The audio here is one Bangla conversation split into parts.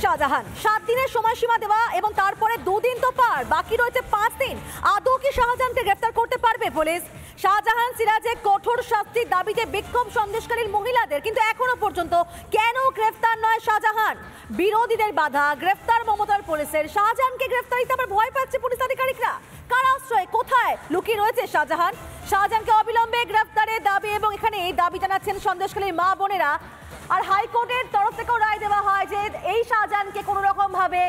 শাহজাহান 7 দিনের সময়সীমা দেওয়া এবং তারপরে 2 দিন তো পার, বাকি রয়েছে 5 দিন। আদৌ কি শাহজাহানকে গ্রেফতার করতে পারবে পুলিশ? শাহজাহান সিরাজের কঠোর শাস্তির দাবিতে বিক্ষোভ সন্দেশকারীর মহিলাদের, কিন্তু এখনো পর্যন্ত কেন গ্রেফতার নয় শাহজাহান? বিরোধীদের বাধা, গ্রেফতার মমতার পুলিশের। শাহজাহানকে গ্রেফতারিতে আবার ভয় পাচ্ছে পুলিশ আধিকারিকরা। কার আশ্রয়, কোথায় লুকিয়ে রয়েছে শাহজাহান? শাহজাহানকে অবিলম্বে গ্রেফতারের দাবি এবং এখানে এই দাবি জানাচ্ছেন সন্দেশকারীর মা বোনেরা। আর হাইকোর্টের তরফ থেকেও রায় দেওয়া হয় যে এই শাহজাহানকে কোনো রকম ভাবে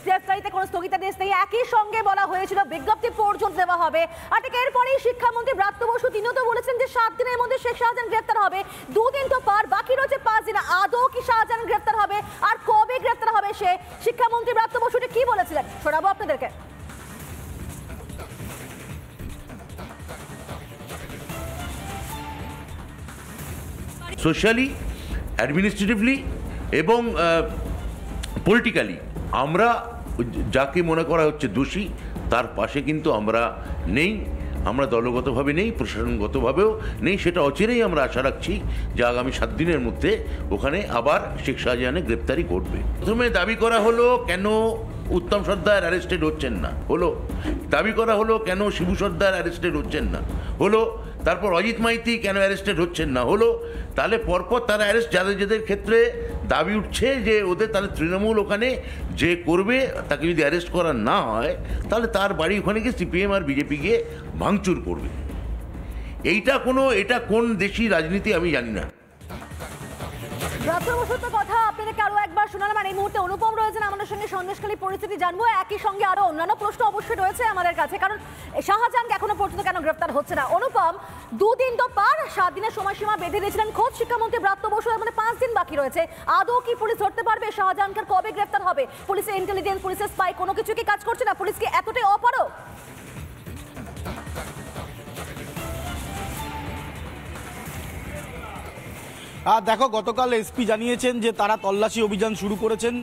গ্রেফতারিতে কোনো স্থগিতাদেশ নেই। একই সঙ্গে বলা হয়েছিল বিজ্ঞপ্তি পর্যন্ত দেওয়া হবে। আর ঠিক এরপরেই শিক্ষামন্ত্রী ব্রাত্য বসু তিনিও তো বলেছেন যে 7 দিনের মধ্যে শেখ শাহজাহান গ্রেফতার হবে। 2 দিন তো পার, বাকি রয়েছে 5 দিন। আদৌ কি শাহজাহান গ্রেফতার হবে আর কবে গ্রেফতার হবে সে? শিক্ষামন্ত্রী ব্রাত্য বসু কি বলেছিলেন শোনাবো আপনাদেরকে। সোশ্যালি, অ্যাডমিনিস্ট্রেটিভলি এবং পলিটিক্যালি আমরা যাকে মনে করা হচ্ছে দোষী তার পাশে কিন্তু আমরা নেই। আমরা দলগতভাবে নেই, প্রশাসনগতভাবেও নেই। সেটা অচিরেই আমরা আশা রাখছি যে আগামী 7 দিনের মধ্যে ওখানে আবার শেখ শাহজাহানের গ্রেপ্তারি ঘটবে। প্রথমে দাবি করা হলো কেন উত্তম সর্দার অ্যারেস্টেড হচ্ছেন না, হলো। দাবি করা হলো কেন শিবু সর্দার অ্যারেস্টেড হচ্ছেন না, হলো। তারপর অজিত মাইতি কেন অ্যারেস্টেড হচ্ছেন না, হলো। তাহলে পরপর তারা অ্যারেস্ট, যাদের ক্ষেত্রে দাবি উঠছে যে ওদের তাহলে তৃণমূল ওখানে যে করবে তাকে যদি অ্যারেস্ট করা না হয় তাহলে তার বাড়ি ওখানে গিয়ে সিপিএম আর বিজেপি গিয়ে ভাঙচুর করবে। এটা কোন দেশি রাজনীতি আমি জানি না। কথা আপনাদেরকে আরো একবার শোনালাম। আর এই মুহূর্তে অনুপম রয়েছেন আমাদের সঙ্গে, সন্দেশখালী পরিস্থিতি জানবো। একই সঙ্গে আরো অন্যান্য প্রশ্ন অবশ্যই রয়েছে আমাদের কাছে, কারণ শাহজাহানকে এখনো পর্যন্ত কেন গ্রেফতার হচ্ছে না? অনুপম, 2 দিন তো পার, 7 দিনের সময়সীমা বেঁধে দিয়েছিলেন খোদ শিক্ষামন্ত্রী ব্রাত্য বসু, এর মধ্যে 5 দিন বাকি রয়েছে। আদৌ কি পুলিশ ধরতে পারবে শাহজাহানকে? কবে গ্রেফতার হবে? পুলিশের ইন্টেলিজেন্স, পুলিশের স্পাই কোনো কিছু কি কাজ করছে না? পুলিশ কি এতটাই অপারগ? দেখো, গতকাল এসপি জানিয়েছেন যে তারা তল্লাশি অভিযান শুরু করেছেন।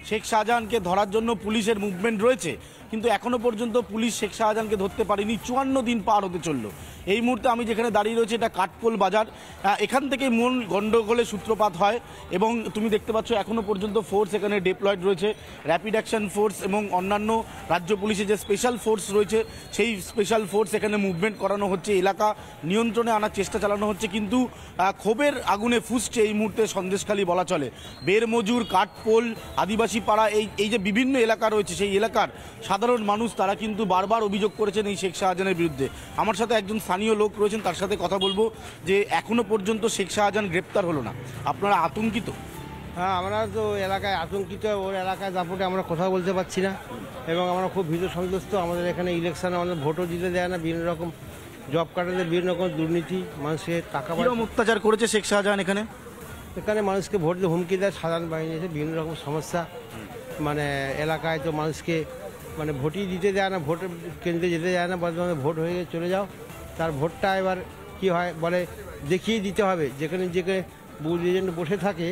শেখ শাহজাহানকে ধরার জন্য পুলিশের মুভমেন্ট রয়েছে, কিন্তু এখনো পর্যন্ত পুলিশ শেখ শাহজাহানকে ধরতে পারেনি। 54 দিন পার হতে চলল। এই মুহূর্তে আমি যেখানে দাঁড়িয়ে রয়েছে এটা কাঠপোল বাজার। এখান থেকে মূল গণ্ডগোলের সূত্রপাত হয় এবং তুমি দেখতে পাচ্ছ এখনো পর্যন্ত ফোর্স এখানে ডিপ্লয়েড রয়েছে। র্যাপিড অ্যাকশন ফোর্স এবং অন্যান্য রাজ্য পুলিশের যে স্পেশাল ফোর্স রয়েছে সেই স্পেশাল ফোর্স এখানে মুভমেন্ট করানো হচ্ছে, এলাকা নিয়ন্ত্রণে আনার চেষ্টা চালানো হচ্ছে। কিন্তু ক্ষোভের আগুনে ফুসছে এই মুহূর্তে সন্দেশখালী বলা চলে। বেরমজুর, কাঠপোল, আদিবাসী পাড়া, এই যে বিভিন্ন এলাকা রয়েছে সেই এলাকার সাধারণ মানুষ তারা কিন্তু বারবার অভিযোগ করেছেন এই শেখ শাহজাহানের বিরুদ্ধে। আমার সাথে একজন স্থানীয় লোক রয়েছেন, তার সাথে কথা বলবো যে এখনো পর্যন্ত শেখ শাহজাহান গ্রেপ্তার হলো না। আপনারা আতঙ্কিত? হ্যাঁ, আমরা তো এলাকায় আতঙ্কিত। ওর এলাকায় দাপটে আমরা কথা বলতে পারছি না এবং আমরা খুব ভীত সন্ত্রস্ত। আমাদের এখানে ইলেকশনে আমাদের ভোটও দিতে দেয় না। বিভিন্ন রকম জব কার্ডের বিভিন্ন রকম দুর্নীতি, মানুষের টাকা অত্যাচার করেছে শেখ শাহজাহান। এখানে মানুষকে ভোট দিয়ে হুমকি দেয় সাধারণ বাহিনী এসে, বিভিন্ন রকম সমস্যা। মানে এলাকায় তো মানুষকে ভোটই দিতে দেয় না, ভোট কেন্দ্রে যেতে যায় না, বর্তমানে ভোট হয়ে চলে যাও। তার ভোটটা এবার কি হয় বলে দেখিয়ে দিতে হবে। যেখানে বুথ এজেন্ট বসে থাকে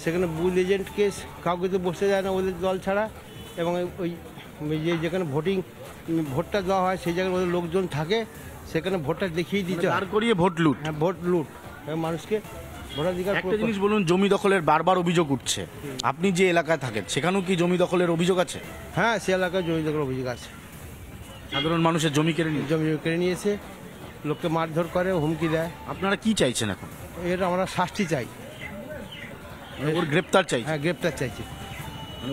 সেখানে বুথ এজেন্টকে কাউকে তো বসতে দেয় না ওদের দল ছাড়া। এবং ওই যেখানে ভোটটা দেওয়া হয় সেই জায়গায় ওদের লোকজন থাকে, সেখানে ভোটটা দেখিয়ে দিতে হয়। ভোট লুট। হ্যাঁ, ভোট লুট এবং মানুষকে ভোটাধিকার। একটা জিনিস বলুন, জমি দখলের বারবার অভিযোগ উঠছে। আপনি যে এলাকায় থাকেন সেখানেও কি জমি দখলের অভিযোগ আছে? হ্যাঁ, সে এলাকায় জমি দখলের অভিযোগ আছে। সাধারণ মানুষের জমি কেড়ে নিয়েছে, লোককে মারধর করে, হুমকি দেয়। আপনারা কি চাইছেন এখন? এটা আমরা শাস্তি চাই, ওর গ্রেপ্তার চাই। হ্যাঁ, গ্রেপ্তার চাইছি।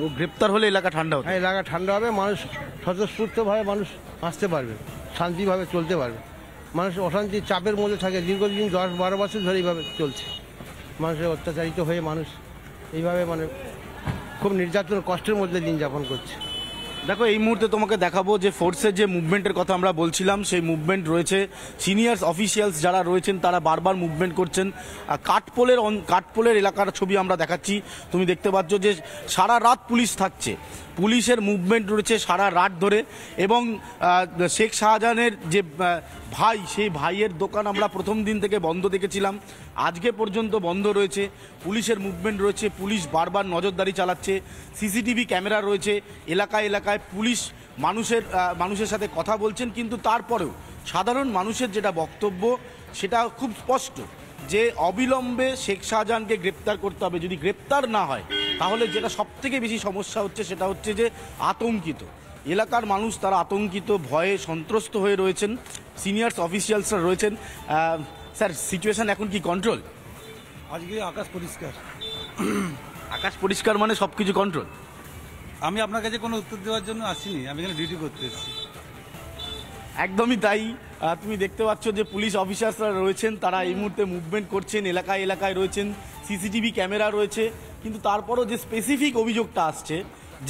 ও গ্রেপ্তার হলে এলাকা ঠান্ডা হবে। হ্যাঁ, এলাকা ঠান্ডা হবে, মানুষ স্বতঃস্ফূর্তভাবে মানুষ আসতে পারবে, শান্তিভাবে চলতে পারবে। মানুষ অশান্তির চাপের মধ্যে থাকে দীর্ঘদিন, 10-12 বছর ধরে এইভাবে চলছে। মানুষের অত্যাচারিত হয়ে মানুষ এইভাবে খুব নির্যাতন, কষ্টের মধ্যে দিন যাপন করছে। দেখো, এই মুহূর্তে তোমাকে দেখাবো যে ফোর্সের যে মুভমেন্টের কথা আমরা বলছিলাম সেই মুভমেন্ট রয়েছে। সিনিয়র অফিসিয়ালস যারা রয়েছেন তারা বারবার মুভমেন্ট করছেন। কাঠপোলের এলাকার ছবি আমরা দেখাচ্ছি। তুমি দেখতে পাচ্ছ যে সারা রাত পুলিশ থাকছে, পুলিশের মুভমেন্ট রয়েছে সারা রাত ধরে। এবং শেখ শাহজাহানের যে ভাই, সেই ভাইয়ের দোকান আমরা প্রথম দিন থেকে বন্ধ দেখেছিলাম, আজকে পর্যন্ত বন্ধ রয়েছে। পুলিশের মুভমেন্ট রয়েছে, পুলিশ বারবার নজরদারি চালাচ্ছে, সিসিটিভি ক্যামেরা রয়েছে এলাকায় এলাকায়। পুলিশ মানুষের সাথে কথা বলছেন, কিন্তু তারপরেও সাধারণ মানুষের যেটা বক্তব্য সেটা খুব স্পষ্ট যে অবিলম্বে শেখ শাহজাহানকে গ্রেপ্তার করতে হবে। যদি গ্রেপ্তার না হয় তাহলে যেটা সবথেকে বেশি সমস্যা হচ্ছে সেটা হচ্ছে যে আতঙ্কিত এলাকার মানুষ, তারা আতঙ্কিত, ভয়ে সন্ত্রস্ত হয়ে রয়েছেন। সিনিয়র অফিসিয়ালসরা রয়েছেন। স্যার, সিচুয়েশন এখন কি কন্ট্রোল? আজকে আকাশ পরিষ্কার। আকাশ পরিষ্কার মানে সব কিছু কন্ট্রোল? আমি আপনার কাছে কোনো উত্তর দেওয়ার জন্য আসিনি, আমি এখানে ডিউটি করতে এসেছি। একদমই তাই। তুমি দেখতে পাচ্ছ যে পুলিশ অফিসার্সরা রয়েছেন, তারা এই মুহূর্তে মুভমেন্ট করছেন, এলাকায় এলাকায় রয়েছেন, সিসিটিভি ক্যামেরা রয়েছে। কিন্তু তারপরও যে স্পেসিফিক অভিযোগটা আসছে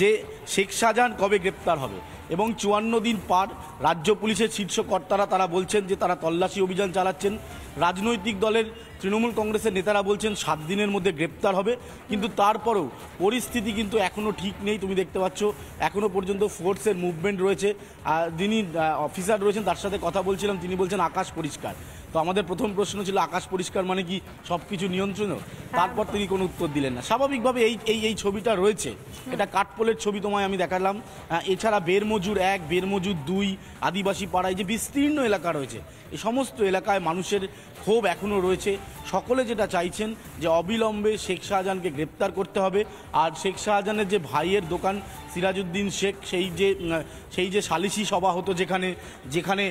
যে শেখ শাহজাহান কবে গ্রেপ্তার হবে, এবং 54 দিন পার রাজ্য পুলিশের শীর্ষ কর্তারা তারা বলছেন যে তারা তল্লাশি অভিযান চালাচ্ছেন। রাজনৈতিক দলের তৃণমূল কংগ্রেসের নেতারা বলছেন 7 দিনের মধ্যে গ্রেপ্তার হবে। কিন্তু তারপরেও পরিস্থিতি কিন্তু এখনও ঠিক নেই। তুমি দেখতে পাচ্ছ এখনও পর্যন্ত ফোর্সের মুভমেন্ট রয়েছে। যিনি অফিসার রয়েছেন তার সাথে কথা বলছিলাম, তিনি বলছেন আকাশ পরিষ্কার। তো আমাদের প্রথম প্রশ্ন ছিল আকাশ পরিষ্কার মানে কি সব কিছু নিয়ন্ত্রণ? তারপর তিনি কোনো উত্তর দিলেন না। স্বাভাবিকভাবে এই ছবিটা রয়েছে, এটা কাঠপোলের ছবি তোমায় আমি দেখালাম। এছাড়া বেরমজুর 1, বেরমজুর 2, আদিবাসী পাড়ায় যে বিস্তীর্ণ এলাকা রয়েছে, এই সমস্ত এলাকায় মানুষের ক্ষোভ এখনও রয়েছে। সকলে যেটা চাইছেন যে অবিলম্বে শেখ শাহজাহানকে গ্রেপ্তার করতে হবে। আর শেখ শাহজাহানের যে ভাইয়ের দোকান সিরাজউদ্দিন শেখ, সেই যে সালিসি সভা হতো যেখানে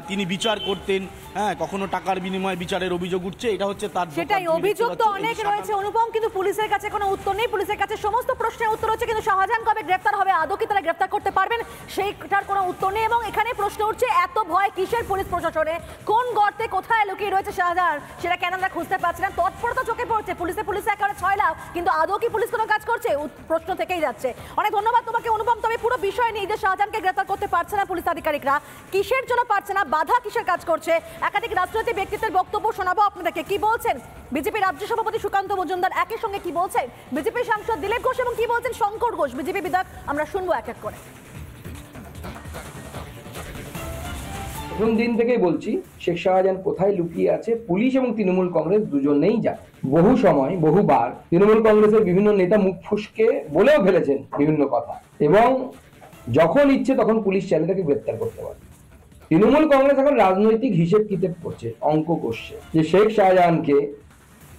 তিনি বিচার করতেন, হ্যাঁ, কখনো টাকার বিনিময়ে বিচারের অভিযোগ উঠছে, এটা হচ্ছে তার। সেটাই, অভিযোগ তো অনেক রয়েছে অনুপম, কিন্তু পুলিশের কাছে কোনো উত্তর নেই। পুলিশের কাছে সমস্ত প্রশ্নের উত্তর হচ্ছে, কিন্তু শাহজাহান কবে গ্রেপ্তার হবে, আদৌ কি তারা গ্রেপ্তার করতে পারবেন, সেইটার কোনো উত্তর নেই। এবং এখানে প্রশ্ন উঠছে, এত ভয় কিসের পুলিশ প্রশাসনে? কোন গর্তে কোথায় লুকিয়ে রয়েছে শাহজাহান, সেটা কেন আমরা খুঁজতে পারছি না? তৎপরতা চোখে পড়ছে, পুলিশে একেবারে 6 লাখ, কিন্তু আদৌ কি পুলিশ কোনো কাজ করছে? প্রশ্ন থেকেই যাচ্ছে। অনেক ধন্যবাদ তোমাকে অনুপম। তবে পুরো বিষয় নিয়ে যে শাহজাহানকে গ্রেপ্তার করতে পারছে না পুলিশ আধিকারিকরা, কিসের জন্য পারছে না, বাধা কিসের কাজ করছে, একাধিক রাজনৈতিক ব্যক্তিত্বের বক্তব্য শোনাবো আপনাদেরকে। কি বলছেন বিজেপি রাজ্য সভাপতি সুকান্ত মজুমদার, একই সঙ্গে কি বলছেন বিজেপি সাংসদ দিলীপ ঘোষ, এবং কি বলছেন শঙ্কর ঘোষ বিজেপি বিধায়ক, আমরা শুনবো এক এক করে। প্রথম দিন থেকেই বলছি, শেখ শাহজাহান কোথায় লুকিয়ে আছে পুলিশ এবং তৃণমূল কংগ্রেস দুজনেই জানে। বহু সময় বহুবার তৃণমূল কংগ্রেসের বিভিন্ন নেতা মুখ ফুসকে বলেও ফেলেছেন বিভিন্ন কথা, এবং যখন ইচ্ছে তখন পুলিশ চাইলে তাকে গ্রেপ্তার করতে পারে। তৃণমূল কংগ্রেস এখন রাজনৈতিক হিসেব কিতাব করছে, অঙ্ক করছে যে শেখ শাহজাহানকে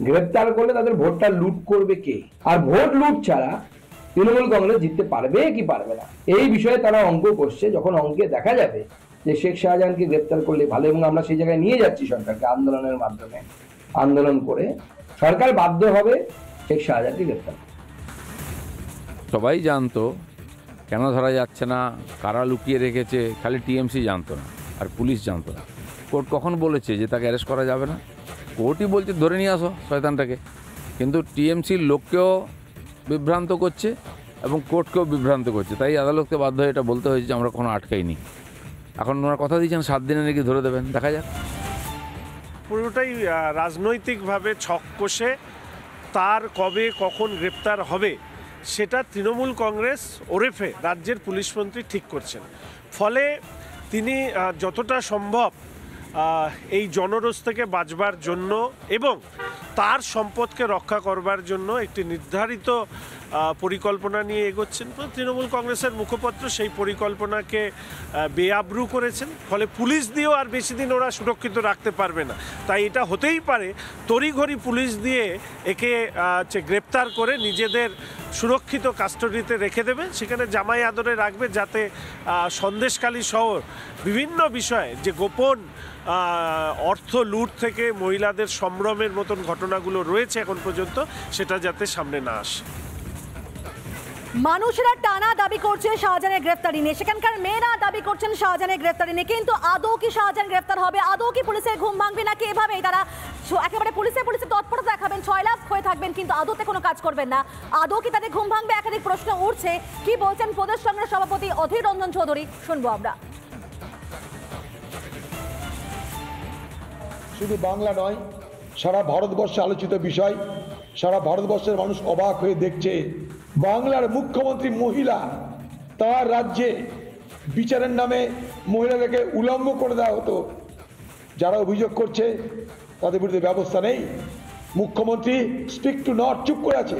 গ্রেপ্তার করলে তাদের ভোটটা লুট করবে কে, আর ভোট লুট ছাড়া তৃণমূল কংগ্রেস জিততে পারবে কি পারবে না, এই বিষয়ে তারা অঙ্ক করছে। যখন অঙ্কে দেখা যাবে যে শেখ শাহজাহানকে গ্রেপ্তার করলে ভালো, এবং আমরা সেই জায়গায় নিয়ে যাচ্ছি সরকারকে আন্দোলনের মাধ্যমে, আন্দোলন করে সরকার বাধ্য হবে শেখ শাহজাহানকে গ্রেপ্তার। সবাই জানতো, কেন ধরা যাচ্ছে না, কারা লুকিয়ে রেখেছে, খালি টিএমসি জানতো না আর পুলিশ জানতো না। কোর্ট কখন বলেছে যে তাকে অ্যারেস্ট করা যাবে না? কোর্টই বলছে ধরে নিয়ে আসো শয়তানটাকে। কিন্তু টিএমসির লোককেও বিভ্রান্ত করছে এবং কোর্টকেও বিভ্রান্ত করছে, তাই আদালতকে বাধ্য হয়ে এটা বলতে হয়েছে যে আমরা কোনো আটকাইনি। এখন ওনারা কথা দিয়েছেন 7 দিনে নাকি ধরে দেবেন, দেখা যাক। পুরোটাই রাজনৈতিকভাবে ছক কষে তার কবে কখন গ্রেপ্তার হবে সেটা তৃণমূল কংগ্রেস ওরফে রাজ্যের পুলিশ মন্ত্রী ঠিক করছেন। ফলে তিনি যতটা সম্ভব এই জনরোষ থেকে বাঁচবার জন্য এবং তার সম্পদকে রক্ষা করবার জন্য একটি নির্ধারিত পরিকল্পনা নিয়ে এগোচ্ছেন। তৃণমূল কংগ্রেসের মুখপাত্র সেই পরিকল্পনাকে বেআব্রু করেছেন, ফলে পুলিশ দিয়েও আর বেশি দিন ওরা সুরক্ষিত রাখতে পারবে না। তাই এটা হতেই পারে তড়িঘড়ি পুলিশ দিয়ে একে গ্রেপ্তার করে নিজেদের সুরক্ষিত কাস্টডিতে রেখে দেবে, সেখানে জামাই আদরে রাখবে, যাতে সন্দেশখালী শহর বিভিন্ন বিষয়ে যে গোপন অর্থ লুট থেকে মহিলাদের সম্ভ্রমের মতন ঘটনাগুলো রয়েছে এখন পর্যন্ত, সেটা যাতে সামনে না আসে। মানুষেরা টানা দাবি করছে শাহজাহানের গ্রেফতারি নিয়ে, সেখানকার মেয়েরা দাবি করছেন শাহজাহানের গ্রেফতারি নিয়ে, কিন্তু আদৌ কি শাহজাহান গ্রেফতার হবে, আদৌ কি পুলিশের ঘুম ভাঙবে, নাকি এভাবেই তারা একেবারে পুলিশে তৎপরতা দেখাবেন, 6 লাখ হয়ে থাকবেন কিন্তু আদৌতে কোনো কাজ করবেন না? আদৌ কি তাদের ঘুম ভাঙবে? একাধিক প্রশ্ন উঠছে। কি বলছেন প্রদেশ কংগ্রেস সভাপতি অধীর রঞ্জন চৌধুরী, শুনবো আমরা। শুধু বাংলা নয়, সারা ভারতবর্ষে আলোচিত বিষয়। সারা ভারতবর্ষের মানুষ অবাক হয়ে দেখছে, বাংলার মুখ্যমন্ত্রী মহিলা, তার রাজ্যে বিচারের নামে মহিলাদেরকে উলঙ্গ করে দেওয়া হতো। যারা অভিযোগ করছে তাদের বিরুদ্ধে ব্যবস্থা নেই। মুখ্যমন্ত্রী স্পিক টু নট, চুপ করে আছে।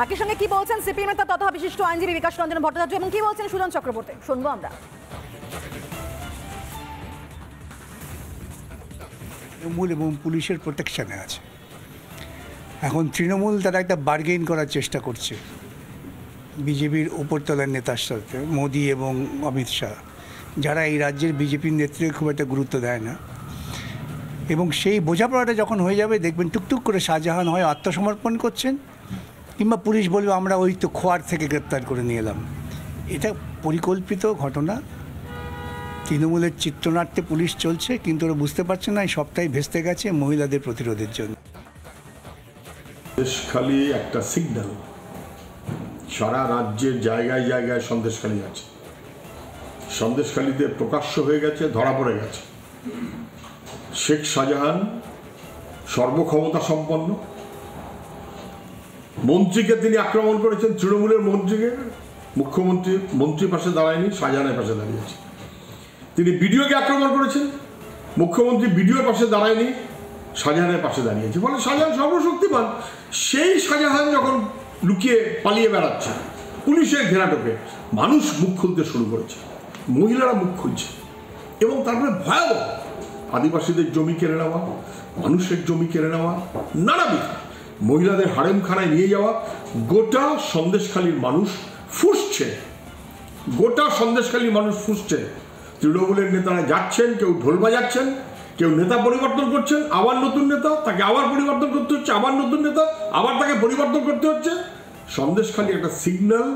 একই সঙ্গে কি বলছেন সিপিএম নেতা তথা বিশিষ্ট আইনজীবী বিকাশ রঞ্জন ভট্টাচার্য, এবং কি বলছেন সুজন চক্রবর্তী, শুনবো আমরা। তৃণমূল এবং পুলিশের প্রোটেকশনে আছে। এখন তৃণমূল তারা একটা বার্গেইন করার চেষ্টা করছে বিজেপির উপরতলার নেতার সাথে, মোদি এবং অমিত শাহ, যারা এই রাজ্যের বিজেপির নেতৃত্বে খুব একটা গুরুত্ব দেয় না। এবং সেই বোঝাপড়াটা যখন হয়ে যাবে দেখবেন টুকটুক করে শাহজাহান হয় আত্মসমর্পণ করছেন, কিংবা পুলিশ বলবে আমরা ওই তো খোয়ার থেকে গ্রেপ্তার করে নিয়ে এলাম। এটা পরিকল্পিত ঘটনা। তৃণমূলের চিত্রনাট্যে পুলিশ চলছে, কিন্তু ওরা বুঝতে পারছে না এই সবটাই ভেস্তে গেছে মহিলাদের প্রতিরোধের জন্য। সন্দেশখালী একটা সিগন্যাল, সারা রাজ্যের জায়গায় জায়গায় সন্দেশখালী আছে। সন্দেশখালীতে প্রকাশ্য হয়ে গেছে, ধরা পড়ে গেছে। শেখ শাহজাহান সর্বক্ষমতা সম্পন্ন, মন্ত্রীকে তিনি আক্রমণ করেছেন, তৃণমূলের মন্ত্রীকে। মন্ত্রীর পাশে দাঁড়ায়নি, শাহজাহানের পাশে দাঁড়িয়েছে। তিনি বিডিওকে আক্রমণ করেছেন, মুখ্যমন্ত্রী বিডিওর পাশে দাঁড়ায়নি, শাহজাহানের পাশে দাঁড়িয়েছে। ফলে শাহজাহান সর্বশক্তিমান। সেই শাহজাহান যখন লুকিয়ে পালিয়ে বেড়াচ্ছে, পুলিশের ঘেরাটোপে মানুষ মুখ খুলতে শুরু করেছে, মহিলারা মুখ খুলছে, এবং তারপরে ভয়াবহ আদিবাসীদের জমি কেড়ে নেওয়া, মানুষের জমি কেড়ে নেওয়া, নানাবিধ মহিলাদের হারেমখানায় নিয়ে যাওয়া। গোটা সন্দেশখালীর মানুষ ফুঁসছে, গোটা সন্দেশখালীর মানুষ ফুঁসছে। তৃণমূলের নেতারা যাচ্ছেন, কেউ ঢোল বাজাচ্ছেন, কেউ নেতা পরিবর্তন করছেন, আবার নতুন নেতা, তাকে আবার পরিবর্তন করতে হচ্ছে, আবার নতুন নেতা, আবার তাকে পরিবর্তন করতে হচ্ছে। সন্দেশখালী একটা সিগন্যাল